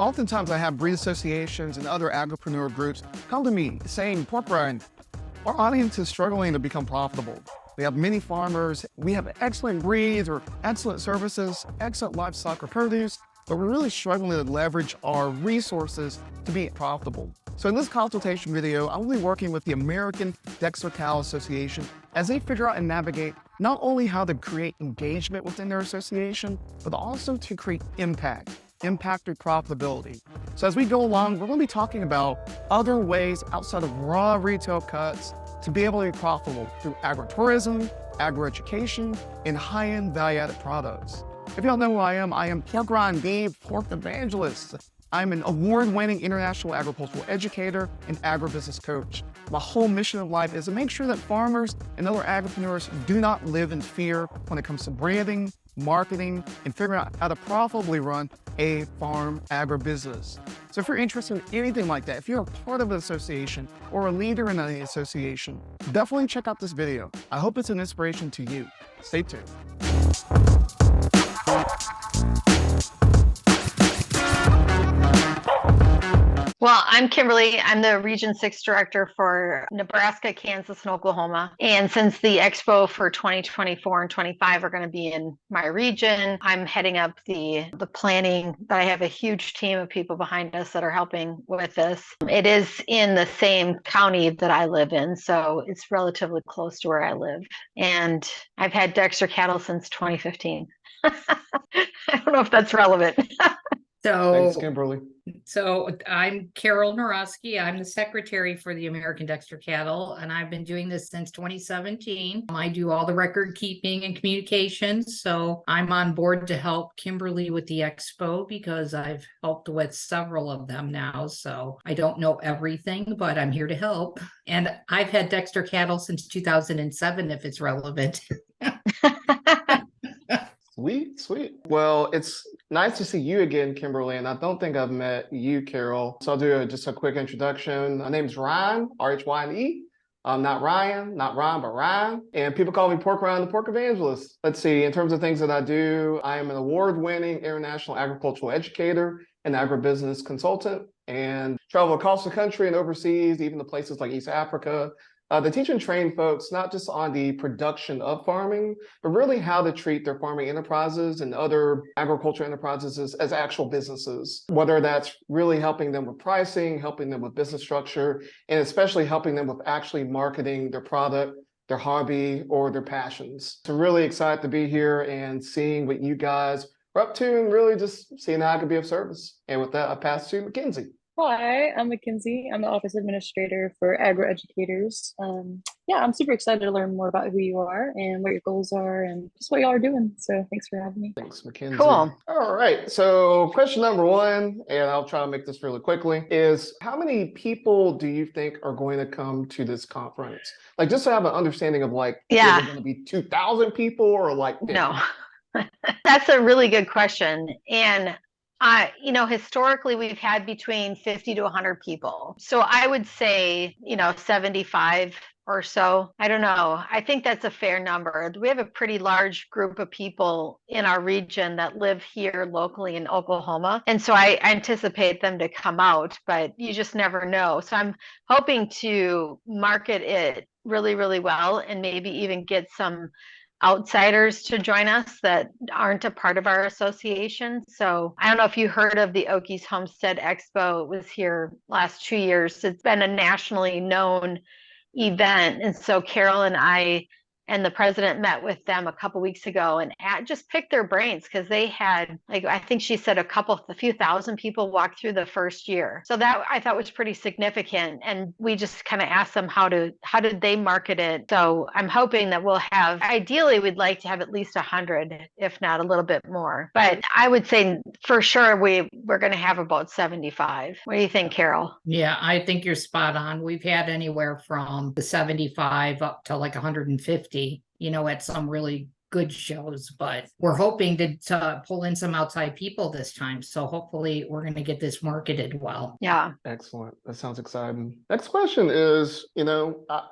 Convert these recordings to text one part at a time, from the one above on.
Oftentimes I have breed associations and other agripreneur groups come to me saying, Pork Rhyne, our audience is struggling to become profitable. We have many farmers, we have excellent breeds or excellent services, excellent livestock or produce, but we're really struggling to leverage our resources to be profitable. So in this consultation video, I will be working with the American Dexter Cattle Association as they figure out and navigate not only how to create engagement within their association, but also to create impact through profitability. So as we go along, we're going to be talking about other ways outside of raw retail cuts to be able to be profitable through agritourism, agroeducation, and high-end value-added products. If y'all know who I am Pork Rhyne, the pork evangelist. I'm an award-winning international agricultural educator and agribusiness coach. My whole mission in life is to make sure that farmers and other agripreneurs do not live in fear when it comes to branding, marketing, and figuring out how to profitably run a farm agribusiness. So if you're interested in anything like that, if you're a part of an association or a leader in an association, definitely check out this video. I hope it's an inspiration to you. Stay tuned. Well, I'm Kimberly. I'm the Region 6 Director for Nebraska, Kansas, and Oklahoma. And since the Expo for 2024 and 25 are going to be in my region, I'm heading up the planning, but I have a huge team of people behind us that are helping with this. It is in the same county that I live in, so it's relatively close to where I live. And I've had Dexter cattle since 2015. I don't know if that's relevant. Thanks, Kimberly. So I'm Carol Narosky. I'm the secretary for the American Dexter Cattle, and I've been doing this since 2017. I do all the record keeping and communications. So I'm on board to help Kimberly with the expo because I've helped with several of them now. So I don't know everything, but I'm here to help. And I've had Dexter cattle since 2007, if it's relevant. Sweet. Well, it's nice to see you again, Kimberly, and I don't think I've met you, Carol. So I'll do just a quick introduction. My name's Rhyne, R-H-Y-N-E. Not Ryan, not Ron, but Rhyne. And people call me Pork Rhyne, the pork evangelist. Let's see, in terms of things that I do, I am an award-winning international agricultural educator and agribusiness consultant, and travel across the country and overseas, even to places like East Africa, to teach and train folks not just on the production of farming, but really how to treat their farming enterprises and other agriculture enterprises as actual businesses, whether that's really helping them with pricing, helping them with business structure, and especially helping them with actually marketing their product, their hobby, or their passions. So I'm really excited to be here and seeing what you guys are up to and really just seeing how I can be of service. And with that, I pass to Mackenzie. Hi, I'm Mackenzie. I'm the Office Administrator for Agroeducators. Yeah, I'm super excited to learn more about who you are and what your goals are and just what y'all are doing. So thanks for having me. Thanks, Mackenzie. Cool. All right. So question number one, and I'll try to make this really quickly, is how many people do you think are going to come to this conference? Like, just to have an understanding of like, is it going to be 2,000 people or like 50? No, that's a really good question. And historically, we've had between 50 to 100 people. So I would say, 75 or so. I don't know. I think that's a fair number. We have a pretty large group of people in our region that live here locally in Oklahoma. And so I anticipate them to come out, but you just never know. So I'm hoping to market it really, really well and maybe even get some outsiders to join us that aren't a part of our association. So I don't know if you heard of the Okies Homestead Expo. It was here last 2 years. It's been a nationally known event. And so Carol and I and the president met with them a couple weeks ago and just picked their brains because they had, like, I think she said a few thousand people walked through the first year. So that I thought was pretty significant. And we just kind of asked them how did they market it? So I'm hoping that we'll have, ideally, we'd like to have at least 100, if not a little bit more. But I would say for sure we're going to have about 75. What do you think, Carol? Yeah, I think you're spot on. We've had anywhere from the 75 up to like 150. At some really good shows, but we're hoping to pull in some outside people this time. So hopefully we're going to get this marketed well. Yeah. Excellent. That sounds exciting. Next question is, I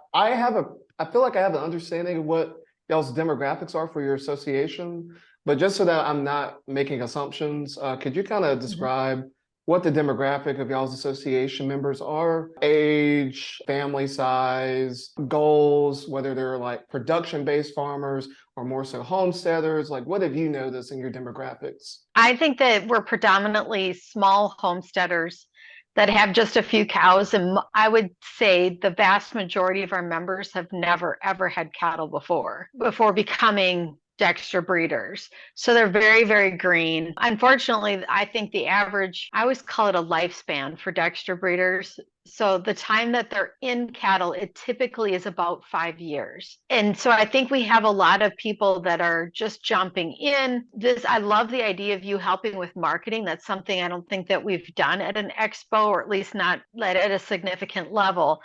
feel like I have an understanding of what y'all's demographics are for your association, but just so that I'm not making assumptions, could you kind of describe what the demographic of y'all's association members are, age, family size, goals, whether they're like production-based farmers or more so homesteaders. Like, what have you noticed in your demographics? I think that we're predominantly small homesteaders that have just a few cows. And I would say the vast majority of our members have never, ever had cattle before becoming Dexter breeders. So they're very, very green. Unfortunately, I think the average, I always call it a lifespan for Dexter breeders. So the time that they're in cattle, it typically is about 5 years. And so I think we have a lot of people that are just jumping in. I love the idea of you helping with marketing. That's something I don't think that we've done at an expo, or at least not at a significant level.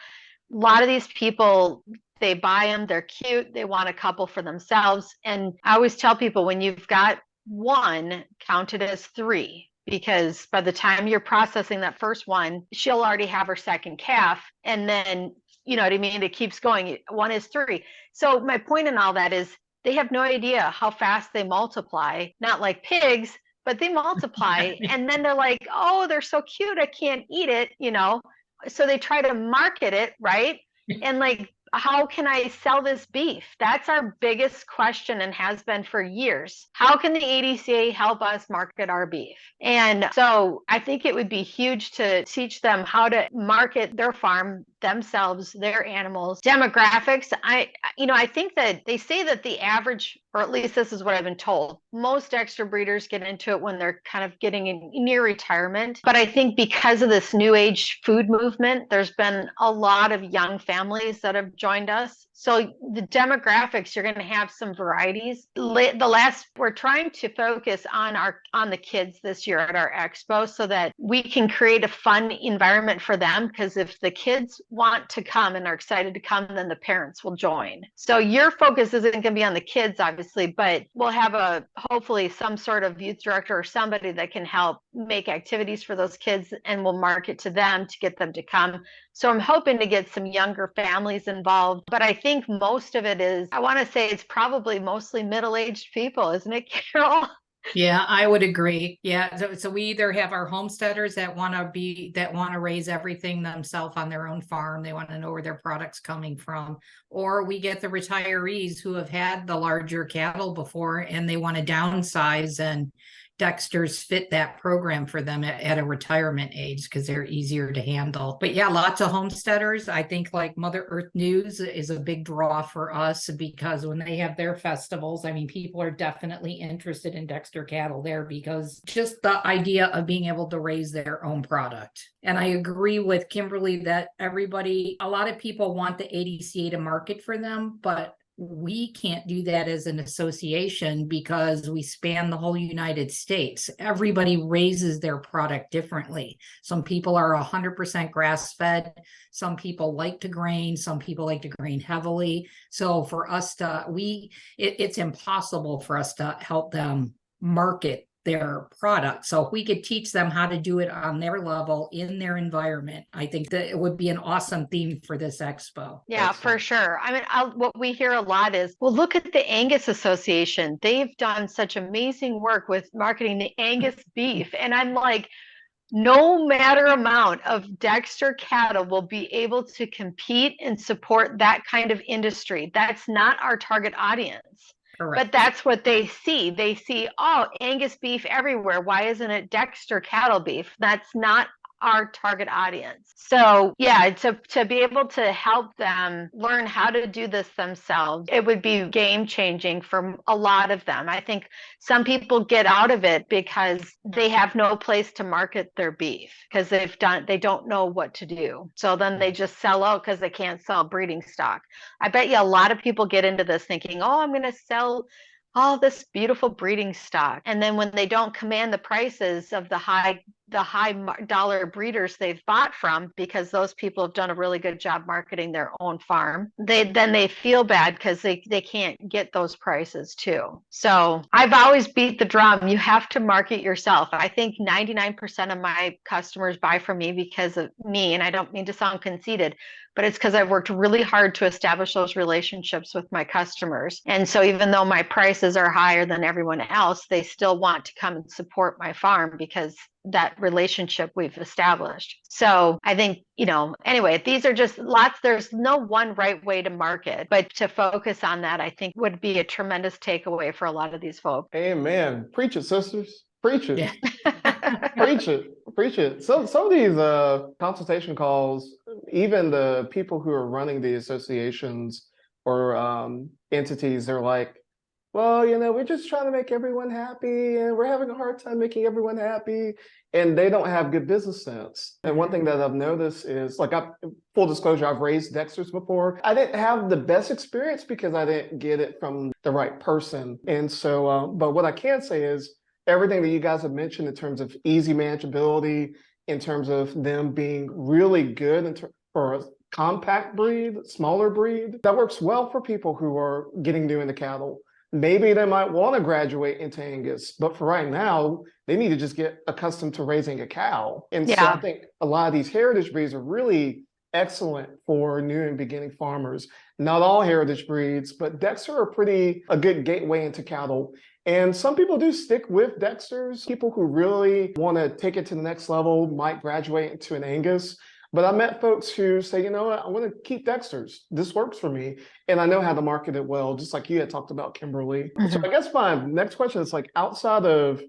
A lot of these people, they buy them, they're cute, they want a couple for themselves. And I always tell people, when you've got one, count it as 3, because by the time you're processing that first one, she'll already have her second calf. And then, you know what I mean? It keeps going. 1 is 3. So my point in all that is they have no idea how fast they multiply, not like pigs, but they multiply. And then they're like, oh, they're so cute, I can't eat it, you know? So they try to market it, right? And like, how can I sell this beef? That's our biggest question, and has been for years. How can the ADCA help us market our beef? And so I think it would be huge to teach them how to market their farm, themselves, their animals. Demographics, I think that they say that the average, or at least this is what I've been told, most Dexter breeders get into it when they're kind of getting in near retirement. But I think because of this new age food movement, there's been a lot of young families that have joined us. So the demographics, you're going to have some varieties. We're trying to focus on the kids this year at our expo, so that we can create a fun environment for them. Because if the kids want to come and are excited to come, then the parents will join. So your focus isn't going to be on the kids, obviously, but we'll have hopefully some sort of youth director or somebody that can help make activities for those kids, and we'll market to them to get them to come. So I'm hoping to get some younger families involved. But I think most of it is, I want to say it's probably mostly middle-aged people, isn't it, Carol? Yeah, I would agree. Yeah. So we either have our homesteaders that want to raise everything themselves on their own farm. They want to know where their product's coming from. Or we get the retirees who have had the larger cattle before and they want to downsize, and Dexter's fit that program for them at a retirement age because they're easier to handle. But yeah, lots of homesteaders. I think like Mother Earth News is a big draw for us, because when they have their festivals, I mean, people are definitely interested in Dexter cattle there, because just the idea of being able to raise their own product. And I agree with Kimberly that a lot of people want the ADCA to market for them, but we can't do that as an association because we span the whole United States. Everybody raises their product differently. Some people are 100% grass-fed. Some people like to grain. Some people like to grain heavily. So for us it's impossible for us to help them market their product. So if we could teach them how to do it on their level in their environment, I think that it would be an awesome theme for this expo. Yeah, for sure. I mean, what we hear a lot is, well, look at the Angus Association. They've done such amazing work with marketing the Angus beef. And I'm like, no matter amount of Dexter cattle will be able to compete and support that kind of industry. That's not our target audience. Correct. But that's what they see. They see, oh, Angus beef everywhere. Why isn't it Dexter cattle beef? That's not our target audience. So yeah, to be able to help them learn how to do this themselves, it would be game changing for a lot of them. I think some people get out of it because they have no place to market their beef because they don't know what to do. So then they just sell out because they can't sell breeding stock. I bet you a lot of people get into this thinking, oh, I'm going to sell all this beautiful breeding stock. And then when they don't command the prices of the high dollar breeders they've bought from, because those people have done a really good job marketing their own farm, they feel bad because they can't get those prices too. So I've always beat the drum. You have to market yourself. I think 99% of my customers buy from me because of me, and I don't mean to sound conceited, but it's because I've worked really hard to establish those relationships with my customers. And so even though my prices are higher than everyone else, they still want to come and support my farm because that relationship we've established. So I think, anyway, these are just lots, there's no one right way to market, but to focus on that, I think would be a tremendous takeaway for a lot of these folks. Amen. Preach it, sisters. Preach it. Yeah. Preach it. Preach it. So some of these consultation calls, even the people who are running the associations or entities, they're like, well, we're just trying to make everyone happy and we're having a hard time making everyone happy. And they don't have good business sense. And one thing that I've noticed is, like, full disclosure, I've raised Dexters before. I didn't have the best experience because I didn't get it from the right person. And so, but what I can say is everything that you guys have mentioned in terms of easy manageability, in terms of them being really good for a compact breed, smaller breed, that works well for people who are getting new into cattle. Maybe they might want to graduate into Angus, but for right now, they need to just get accustomed to raising a cow. And so I think a lot of these heritage breeds are really excellent for new and beginning farmers. Not all heritage breeds, but Dexter are a good gateway into cattle. And some people do stick with Dexters. People who really want to take it to the next level might graduate into an Angus. But I met folks who say, you know what, I want to keep Dexters. This works for me. And I know how to market it well, just like you had talked about, Kimberly. So I guess my next question is, like, outside of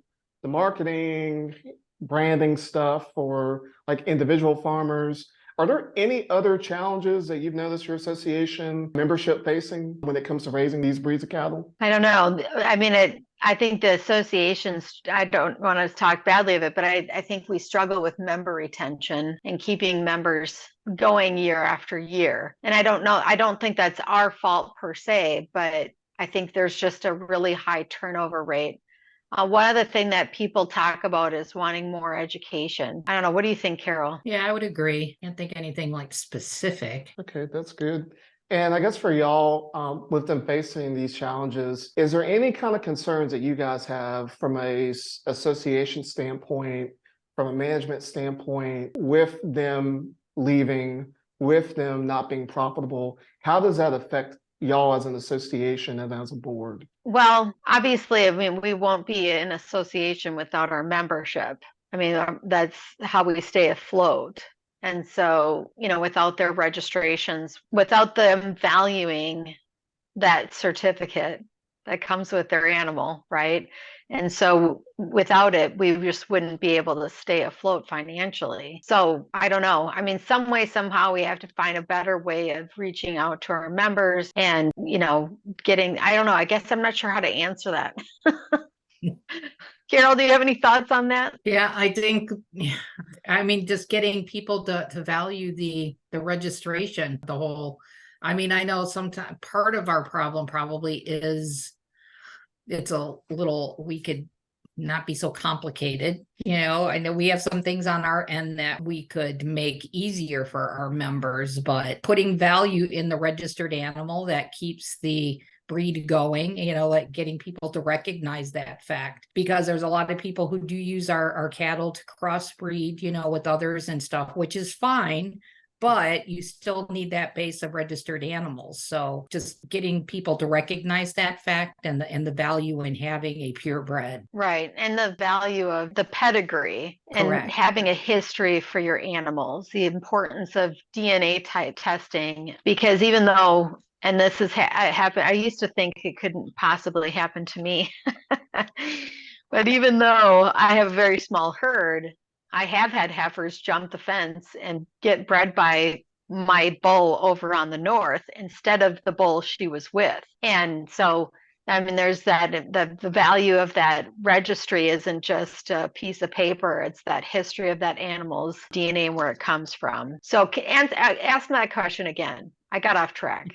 the marketing, branding stuff for like individual farmers, are there any other challenges that you've noticed your association membership facing when it comes to raising these breeds of cattle? I don't know. I mean, I think the associations, I don't want to talk badly of it, but I think we struggle with member retention and keeping members going year after year. And I don't think that's our fault per se, but I think there's just a really high turnover rate. One other thing that people talk about is wanting more education. I don't know. What do you think, Carol? Yeah, I would agree. I can't think anything like specific. Okay, that's good. And I guess for y'all, with them facing these challenges, is there any kind of concerns that you guys have from a association standpoint, from a management standpoint, with them leaving, with them not being profitable? How does that affect y'all as an association and as a board? Well, obviously, I mean, we won't be an association without our membership. I mean, that's how we stay afloat. And so, without their registrations, without them valuing that certificate that comes with their animal, right? And so without it, we just wouldn't be able to stay afloat financially. So I don't know. I mean, some way, somehow we have to find a better way of reaching out to our members and, I don't know. I guess I'm not sure how to answer that. Carol, do you have any thoughts on that? Yeah, I think, just getting people to value the registration, the whole, I know sometimes part of our problem probably is we could not be so complicated. I know we have some things on our end that we could make easier for our members, but putting value in the registered animal that keeps the breed going, like getting people to recognize that fact, because there's a lot of people who do use our cattle to crossbreed, with others and stuff, which is fine, but you still need that base of registered animals. So just getting people to recognize that fact and the value in having a purebred. Right. And the value of the pedigree. Correct. And having a history for your animals, the importance of DNA type testing, because even though, and this has happened, I used to think it couldn't possibly happen to me. But even though I have a very small herd, I have had heifers jump the fence and get bred by my bull over on the north instead of the bull she was with. And so, there's that, the value of that registry isn't just a piece of paper. It's that history of that animal's DNA and where it comes from. So ask me that question again. I got off track.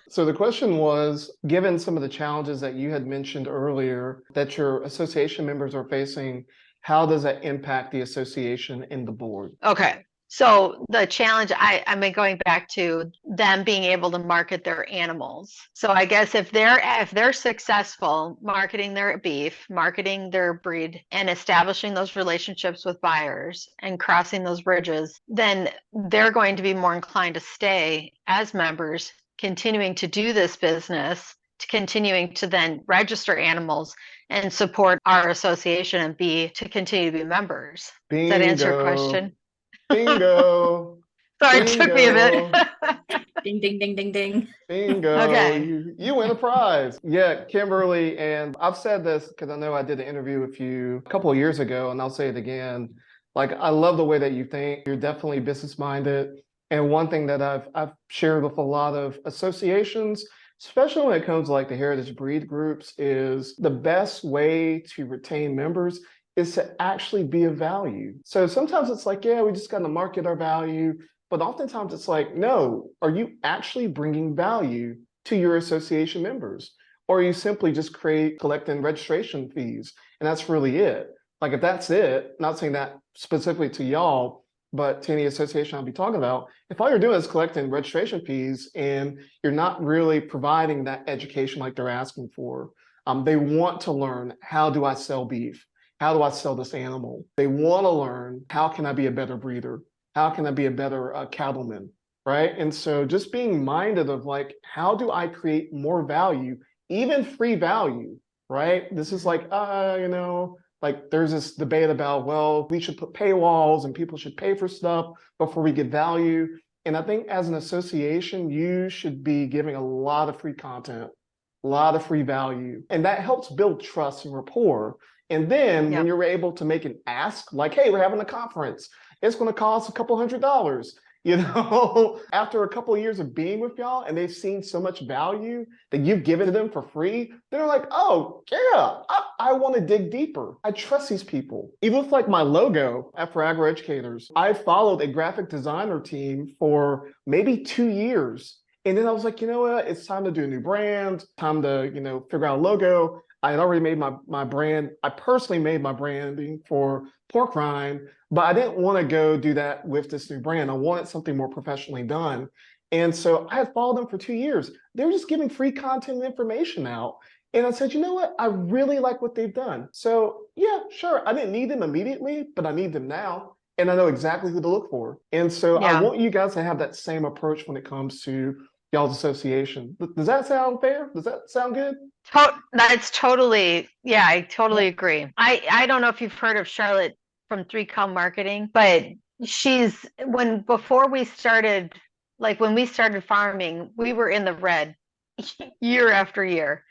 So the question was, given some of the challenges that you had mentioned earlier that your association members are facing, how does that impact the association and the board? Okay. So the challenge, I'm going back to them being able to market their animals. So I guess if they're successful marketing their beef, marketing their breed, and establishing those relationships with buyers and crossing those bridges, then they're going to be more inclined to stay as members, continuing to do this business to continuing to then register animals and support our association and to continue to be members. Does that answer your question? Bingo. Sorry, it took me a Bingo. bit. Ding, ding, ding, ding, ding. Bingo. Okay. You win a prize. Yeah, Kimberly, and I've said this because I know I did an interview with you a couple of years ago, and I'll say it again. Like, I love the way that you think. You're definitely business minded. And one thing that I've shared with a lot of associations, especially when it comes to like the heritage breed groups, is the best way to retain members is to actually be of value. So sometimes it's like, yeah, we just got to market our value. But oftentimes it's like, no, are you actually bringing value to your association members? Or are you simply just collecting registration fees? And that's really it. Like, if that's it, not saying that specifically to y'all, but to any association I'll be talking about, if all you're doing is collecting registration fees and you're not really providing that education like they're asking for, they want to learn, how do I sell beef? How do I sell this animal? They want to learn, how can I be a better breeder? How can I be a better cattleman, right? And so just being minded of like, how do I create more value, even free value, right? This is like, like there's this debate about, well, we should put paywalls and people should pay for stuff before we get value. And I think as an association, you should be giving a lot of free content, a lot of free value. And that helps build trust and rapport. And then when you're able to make an ask, like, hey, we're having a conference, it's going to cost a couple $100. After a couple of years of being with y'all and they've seen so much value that you've given to them for free, they're like, oh, yeah, I want to dig deeper. I trust these people. Even with like my logo for Agroeducators, I followed a graphic designer team for maybe 2 years. And then I was like, you know what? It's time to do a new brand, time to, figure out a logo. I had already made my brand. I personally made my branding for Pork Rhyne, but I didn't want to go do that with this new brand. I wanted something more professionally done. And so I had followed them for 2 years. They were just giving free content and information out. And I said, you know what? I really like what they've done. So yeah, sure. I didn't need them immediately, but I need them now. And I know exactly who to look for. And so I want you guys to have that same approach when it comes to y'all's association. Does that sound fair? Does that sound good? That's totally, I totally agree. I don't know if you've heard of Charlotte from 3 Cow Marketing, but before we started, like when we started farming, we were in the red year after year.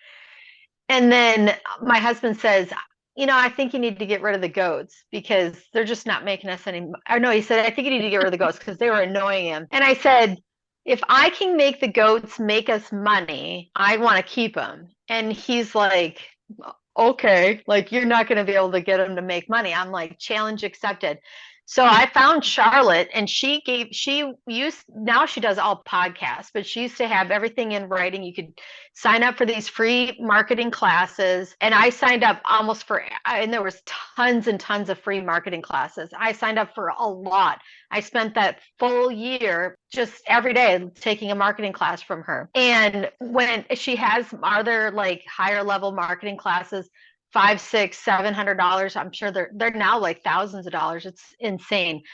And then my husband says, I think you need to get rid of the goats because they're just not making us any. Or no, he said, I think you need to get rid of the goats because they were annoying him. And I said, if I can make the goats make us money, I want to keep them. And he's like, okay, like you're not going to be able to get them to make money. I'm like, challenge accepted. So I found Charlotte and now she does all podcasts, but she used to have everything in writing. You could sign up for these free marketing classes. And I signed up and there was tons and tons of free marketing classes. I signed up for a lot. I spent that full year just every day taking a marketing class from her. And when she has other like higher level marketing classes, $500, $600, $700. I'm sure they're now like thousands of dollars. It's insane.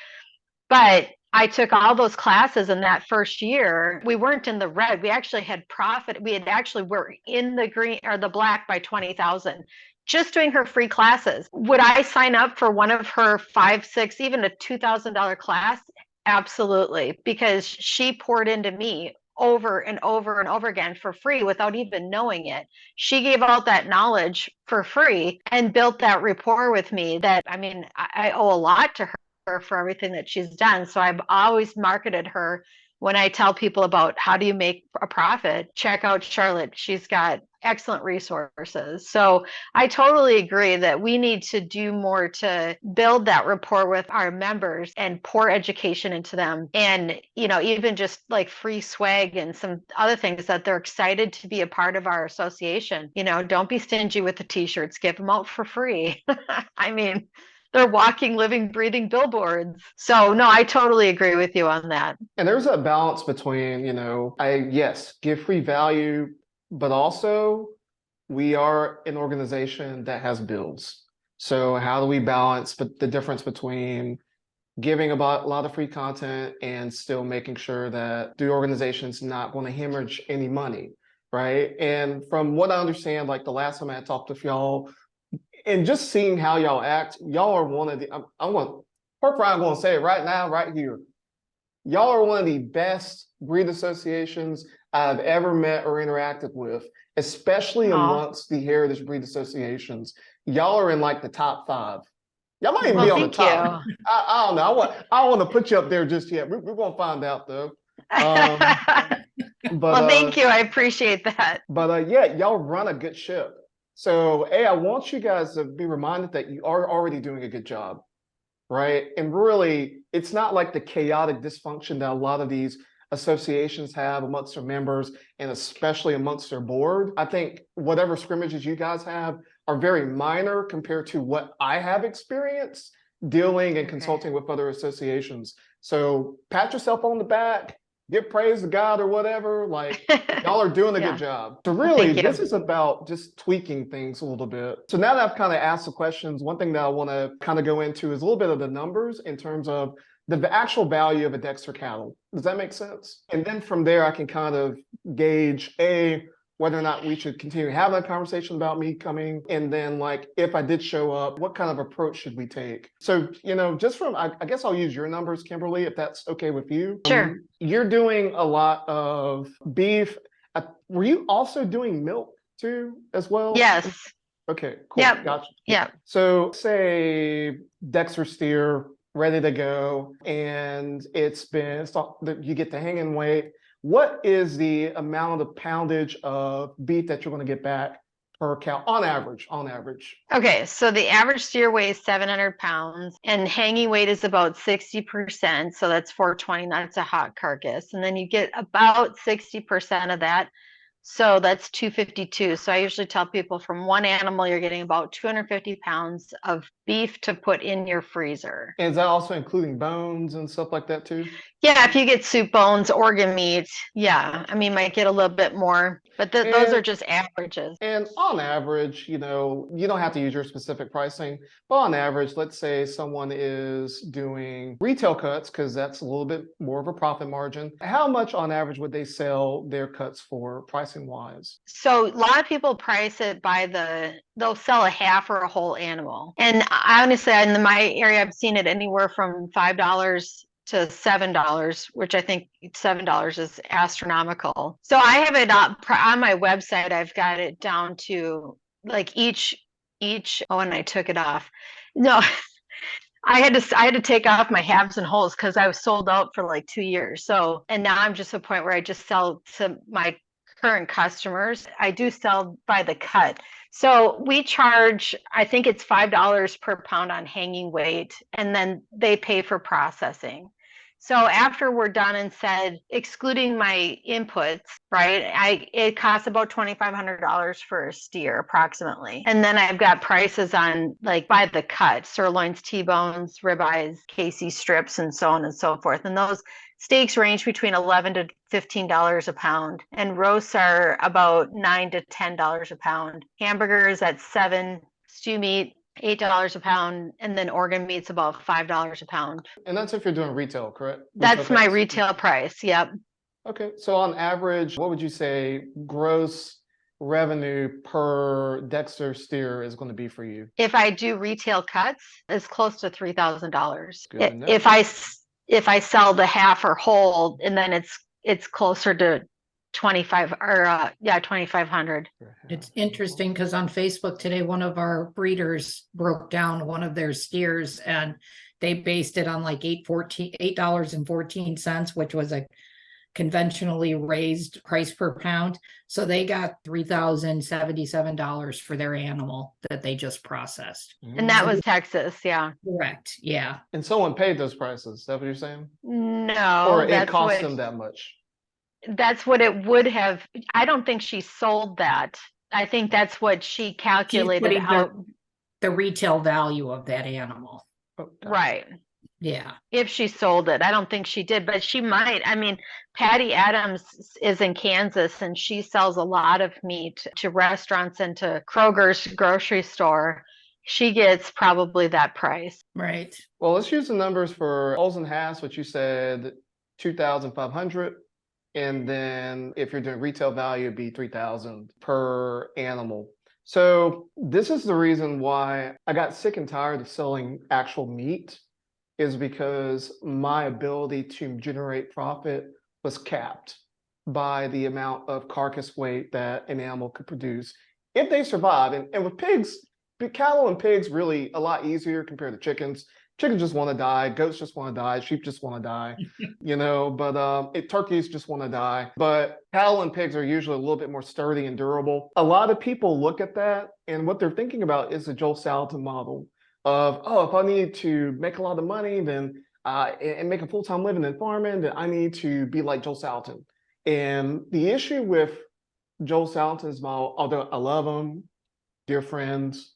But I took all those classes in that first year. We weren't in the red. We actually had profit. Were in the green or the black by 20,000 just doing her free classes. Would I sign up for one of her 5, 6, even a $2,000 class? Absolutely, because she poured into me over and over and over again for free without even knowing it. She gave out that knowledge for free and built that rapport with me that, I owe a lot to her for everything that she's done. So I've always marketed her. When I tell people about how do you make a profit, check out Charlotte. She's got excellent resources. So I totally agree that we need to do more to build that rapport with our members and pour education into them. And, even just like free swag and some other things that they're excited to be a part of our association. Don't be stingy with the t-shirts, give them out for free. They're walking, living, breathing billboards. So no, I totally agree with you on that. And there's a balance between, give free value, but also we are an organization that has bills. So how do we balance the difference between giving about a lot of free content and still making sure that the organization's not going to hemorrhage any money? right? And from what I understand, like the last time I talked to y'all, and just seeing how y'all act, y'all are one of the, I'm going, Pork Rhyne, I'm going to say it right now, right here. Y'all are one of the best breed associations I've ever met or interacted with, especially amongst the heritage breed associations. Y'all are in like the top 5. Y'all might even be on the thank top. you. I don't know. I don't want to put you up there just yet. We're going to find out though. But Well, thank you. I appreciate that. But yeah, y'all run a good ship. So, hey, I want you guys to be reminded that you are already doing a good job, right? And really, it's not like the chaotic dysfunction that a lot of these associations have amongst their members and especially amongst their board. I think whatever scrimmages you guys have are very minor compared to what I have experienced dealing and consulting with other associations. So pat yourself on the back, give praise to God or whatever. Like, y'all are doing a good job. So really, this is about just tweaking things a little bit. So now that I've kind of asked the questions, one thing that I want to kind of go into is a little bit of the numbers in terms of the actual value of a Dexter cattle. Does that make sense? And then from there, I can kind of gauge whether or not we should continue having a conversation about me coming. And then like, if I did show up, what kind of approach should we take? So, you know, just from, I guess I'll use your numbers, Kimberly, if that's okay with you. Sure. You're doing a lot of beef. Were you also doing milk too, as well? Yes. Okay, cool. Yep. Gotcha. Yeah. So say Dexter steer ready to go, and you get the hanging weight. What is the amount of poundage of beef that you're going to get back per cow on average? Okay, so the average steer weighs 700 pounds and hanging weight is about 60%. So that's 420, that's a hot carcass. And then you get about 60% of that. So that's 252. So I usually tell people from one animal, you're getting about 250 pounds of beef to put in your freezer. And is that also including bones and stuff like that too? Yeah, if you get soup bones, organ meat, yeah. I mean, might get a little bit more, but those are just averages. And on average, you know, you don't have to use your specific pricing, but on average, let's say someone is doing retail cuts, because that's a little bit more of a profit margin. How much on average would they sell their cuts for pricing wise? So a lot of people price it by they'll sell a half or a whole animal. And I honestly, in my area, I've seen it anywhere from $5 to $7, which I think $7 is astronomical. So I have it up on my website. I've got it down to like each. Oh, and I took it off. No, I had to take off my halves and wholes because I was sold out for like 2 years. So, and now I'm just at a point where I just sell to my current customers. I do sell by the cut. So we charge, I think it's $5 per pound on hanging weight, and then they pay for processing. So after we're done and said, excluding my inputs, right, it costs about $2,500 for a steer approximately. And then I've got prices on like by the cut, sirloins, T-bones, ribeyes, KC strips, and so on and so forth. And those steaks range between $11 to $15 a pound, and roasts are about $9 to $10 a pound. Hamburgers at $7, stew meat $8 a pound, and then organ meat's about $5 a pound. And that's if you're doing retail, correct? That's my retail price. Yep. Okay, so on average, what would you say gross revenue per Dexter steer is going to be for you? If I do retail cuts, it's close to $3,000. If I sell the half or whole, and then it's closer to 2,500. It's interesting because on Facebook today, one of our breeders broke down one of their steers and they based it on like $8.14, which was a conventionally raised price per pound. So they got $3,077 for their animal that they just processed. And that was Texas, yeah. Correct, yeah. And someone paid those prices, is that what you're saying? No. Or it cost them that much? That's what it would have. I don't think she sold that. I think that's what she calculated out. The retail value of that animal. Right. Yeah. If she sold it. I don't think she did, but she might. I mean, Patty Adams is in Kansas and she sells a lot of meat to restaurants and to Kroger's grocery store. She gets probably that price. Right. Well, let's use the numbers for Olsen Hass, which you said 2,500. And then if you're doing retail value, it'd be 3,000 per animal. So this is the reason why I got sick and tired of selling actual meat, is because my ability to generate profit was capped by the amount of carcass weight that an animal could produce if they survive. And with pigs, cattle and pigs really a lot easier compared to chickens. Chickens just want to die, goats just want to die, sheep just want to die, but turkeys just want to die. But cattle and pigs are usually a little bit more sturdy and durable. A lot of people look at that, and what they're thinking about is the Joel Salatin model of, oh, if I need to make a lot of money, then and make a full-time living in farming, then I need to be like Joel Salatin. And the issue with Joel Salatin's model, although I love him, dear friends,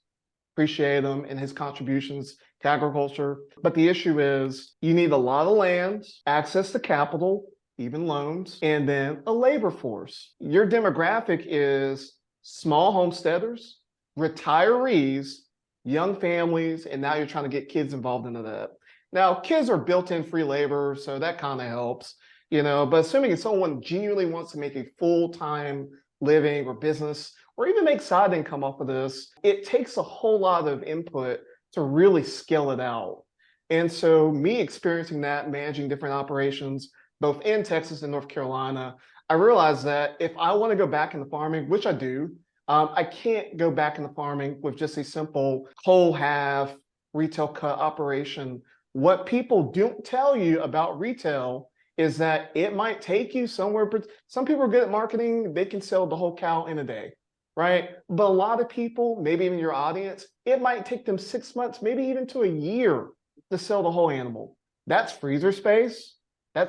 appreciate him and his contributions to agriculture, but the issue is you need a lot of land, access to capital, even loans, and then a labor force. Your demographic is small homesteaders, retirees, young families, and now you're trying to get kids involved into that. Now, kids are built-in free labor, so that kind of helps, but assuming if someone genuinely wants to make a full-time living or business, or even make side income off of this, it takes a whole lot of input to really scale it out. And so me experiencing that, managing different operations, both in Texas and North Carolina, I realized that if I want to go back into farming, which I do, I can't go back into farming with just a simple whole half retail cut operation. What people don't tell you about retail is that it might take you somewhere. Some people are good at marketing. They can sell the whole cow in a day, right? But a lot of people, maybe even your audience, it might take them 6 months, maybe even to a year to sell the whole animal. That's freezer space,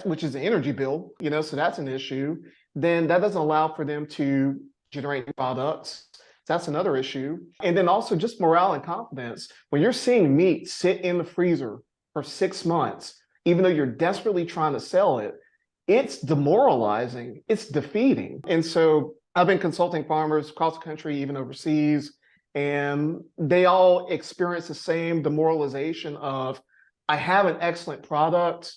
which is an energy bill, so that's an issue. Then that doesn't allow for them to generate products. That's another issue. And then also just morale and confidence. When you're seeing meat sit in the freezer for 6 months, even though you're desperately trying to sell it, it's demoralizing, it's defeating. And so I've been consulting farmers across the country, even overseas, and they all experience the same demoralization of, I have an excellent product,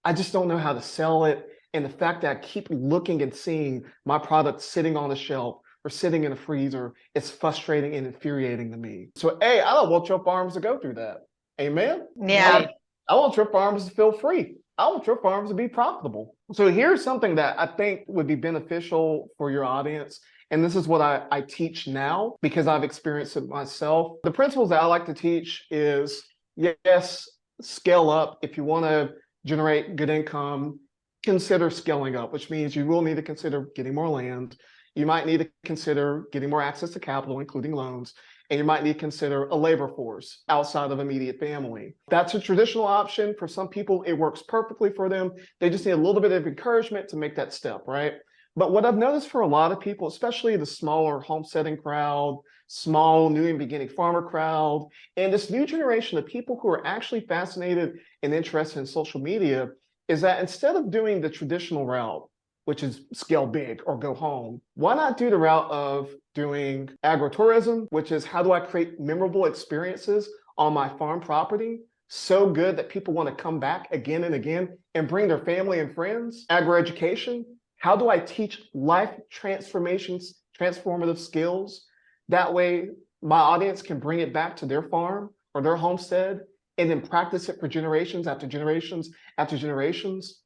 I just don't know how to sell it. And the fact that I keep looking and seeing my product sitting on the shelf or sitting in a freezer, it's frustrating and infuriating to me. So, I don't want your farmers to go through that. Amen? Yeah. I want your farmers to feel free. I want your farmers to be profitable. So here's something that I think would be beneficial for your audience. And this is what I teach now because I've experienced it myself. The principles that I like to teach is, yes, scale up. If you want to generate good income, consider scaling up, which means you will need to consider getting more land. You might need to consider getting more access to capital, including loans. And you might need to consider a labor force outside of immediate family. That's a traditional option. For some people, it works perfectly for them. They just need a little bit of encouragement to make that step, right? But what I've noticed for a lot of people, especially the smaller homesteading crowd, small new and beginning farmer crowd, and this new generation of people who are actually fascinated and interested in social media, is that instead of doing the traditional route, which is scale big or go home, why not do the route of doing agritourism, which is how do I create memorable experiences on my farm property so good that people want to come back again and again and bring their family and friends? Agroeducation, how do I teach life transformative skills? That way my audience can bring it back to their farm or their homestead and then practice it for generations after generations after generations.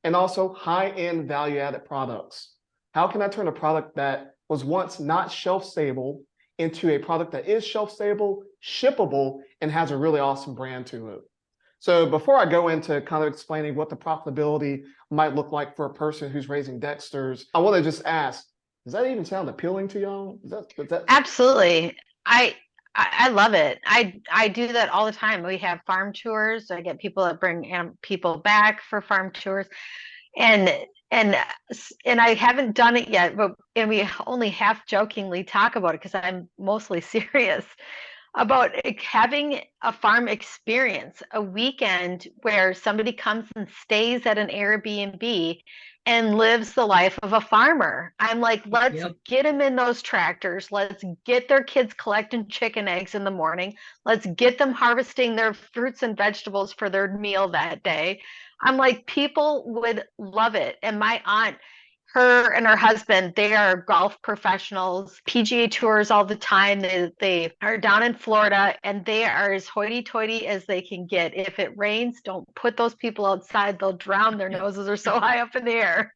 And also high-end value-added products. How can I turn a product that was once not shelf-stable into a product that is shelf-stable, shippable, and has a really awesome brand to it? So before I go into kind of explaining what the profitability might look like for a person who's raising Dexters, I want to just ask, does that even sound appealing to y'all? Is that... Absolutely. I love it. I do that all the time. We have farm tours. I get people that bring people back for farm tours, and I haven't done it yet, and we only half jokingly talk about it because I'm mostly serious about having a farm experience, a weekend where somebody comes and stays at an Airbnb and lives the life of a farmer. I'm like, let's Yep. get them in those tractors. Let's get their kids collecting chicken eggs in the morning. Let's get them harvesting their fruits and vegetables for their meal that day. I'm like, people would love it. And my aunt, her and her husband, they are golf professionals, PGA tours all the time. They are down in Florida, and they are as hoity-toity as they can get. If it rains, don't put those people outside. They'll drown. Their noses are so high up in the air.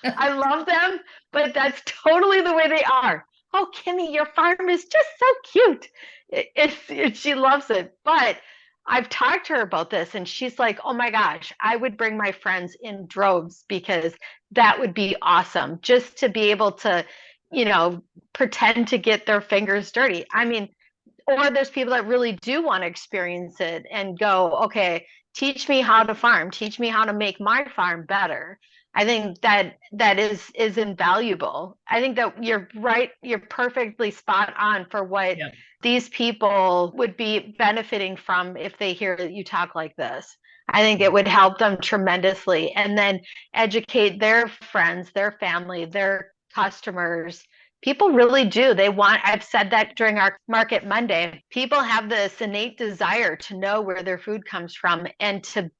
I love them, but that's totally the way they are. Oh, Kimmy, your farm is just so cute. She loves it. But I've talked to her about this, and she's like, oh my gosh, I would bring my friends in droves because that would be awesome just to be able to, pretend to get their fingers dirty. I mean, or there's people that really do want to experience it and go, okay, teach me how to farm, teach me how to make my farm better. I think that is invaluable. I think that you're right, you're perfectly spot on for what these people would be benefiting from if they hear that you talk like this. I think it would help them tremendously, and then educate their friends, their family, their customers. People really do. I've said that during our Market Monday, people have this innate desire to know where their food comes from and to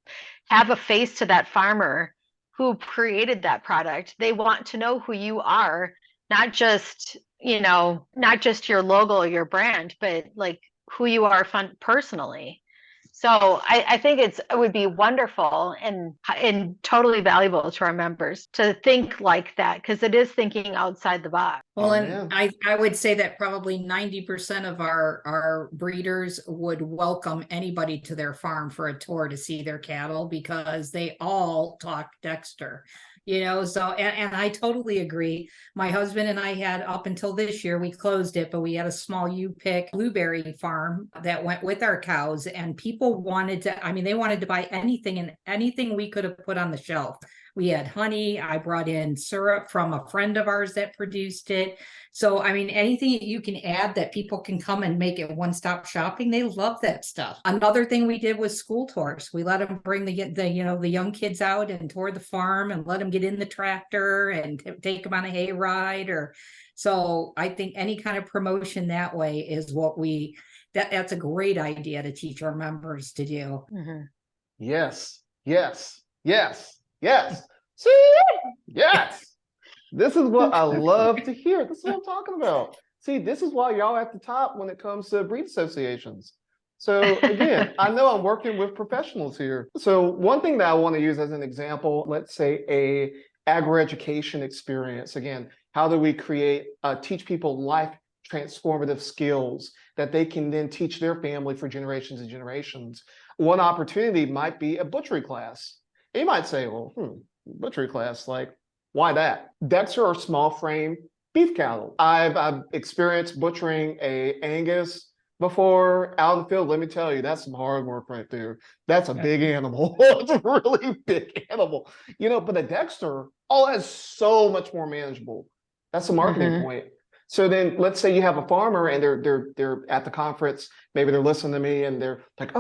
have a face to that farmer who created that product. They want to know who you are, not just, not just your logo or your brand, but like who you are personally. So I think it would be wonderful and totally valuable to our members to think like that, because it is thinking outside the box. Well, and I would say that probably 90% of our breeders would welcome anybody to their farm for a tour to see their cattle, because they all talk Dexter. So, and I totally agree. My husband and I had, up until this year, we closed it, but we had a small U-pick blueberry farm that went with our cows, and people wanted to, they wanted to buy anything and anything we could have put on the shelf. We had honey. I brought in syrup from a friend of ours that produced it. So, anything you can add that people can come and make it one-stop shopping, they love that stuff. Another thing we did was school tours. We let them bring the young kids out and tour the farm and let them get in the tractor and take them on a hay ride. So I think any kind of promotion that way is what that's a great idea to teach our members to do. Mm-hmm. Yes. See, yes. This is what I love to hear. This is what I'm talking about. See, this is why y'all at the top when it comes to breed associations. So again, I know I'm working with professionals here. So one thing that I want to use as an example, let's say a agroeducation experience. Again, how do we teach people life transformative skills that they can then teach their family for generations and generations? One opportunity might be a butchery class. You might say, well, butchery class, like, why that? Dexter are small frame beef cattle. I've experienced butchering a Angus before out in the field. Let me tell you, that's some hard work right there. That's a big animal. It's a really big animal. But a Dexter, that's so much more manageable. That's a marketing point. So then let's say you have a farmer and they're at the conference, maybe they're listening to me and they're like,